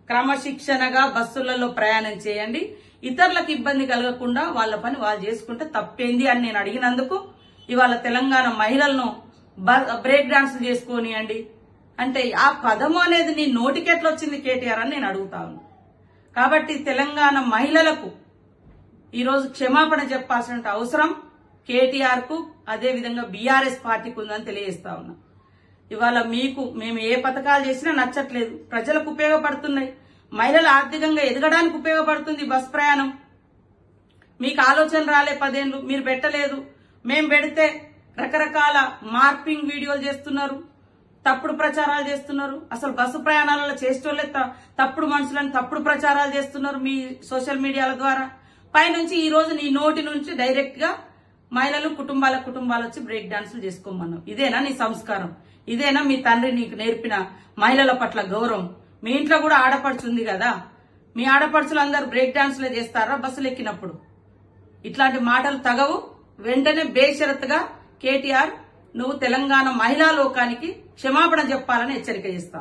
క్రమశిక్షణగా బస్సులలో ప్రయాణం చేయండి. ఇతరులకు ఇబ్బంది కలగకుండా వాళ్ళ పని వాళ్ళు చేసుకుంటే తప్పేంది అని నేను అడిగినందుకు ఇవాళ తెలంగాణ మహిళలను బ్రేక్ డాన్సులు చేసుకోనియండి అంటే ఆ పదము అనేది నీ నోటికెట్లా వచ్చింది కేటీఆర్ అని నేను అడుగుతాను. కాబట్టి తెలంగాణ మహిళలకు ఈరోజు క్షమాపణ చెప్పాల్సిన అవసరం కేటీఆర్ కు అదేవిధంగా బీఆర్ఎస్ పార్టీకి ఉందని తెలియజేస్తా ఉన్నా. ఇవాళ మేము ఏ పథకాలు చేసినా నచ్చట్లేదు, ప్రజలకు ఉపయోగపడుతున్నాయి, మహిళలు ఆర్థికంగా ఎదగడానికి ఉపయోగపడుతుంది బస్ ప్రయాణం. మీకు ఆలోచన రాలే 10 ఏళ్లు, మీరు పెట్టలేదు. మేం పెడితే రకరకాల మార్పింగ్ వీడియోలు చేస్తున్నారు, తప్పుడు ప్రచారాలు చేస్తున్నారు. అసలు బస్సు ప్రయాణాలలో చేసేటోళ్ళే తప్పుడు మనుషులను తప్పుడు ప్రచారాలు చేస్తున్నారు మీ సోషల్ మీడియాల ద్వారా. పైనుంచి ఈ రోజు నీ నోటి నుంచి డైరెక్ట్ గా మహిళలు కుటుంబాలు వచ్చి బ్రేక్ డాన్సులు చేసుకోమన్నావు. ఇదేనా నీ సంస్కారం? ఇదేనా మీ తండ్రి నీకు నేర్పిన మహిళల పట్ల గౌరవం? మీ ఇంట్లో కూడా ఆడపడుచుంది కదా, మీ ఆడపడుచులు అందరూ బ్రేక్ డాన్సులే చేస్తారా బస్సులు ఎక్కినప్పుడు? ఇట్లాంటి మాటలు తగవు. వెంటనే బేషరతుగా కేటీఆర్ నువ్వు తెలంగాణ మహిళా లోకానికి క్షమాపణ చెప్పాలని హెచ్చరిక చేస్తావు.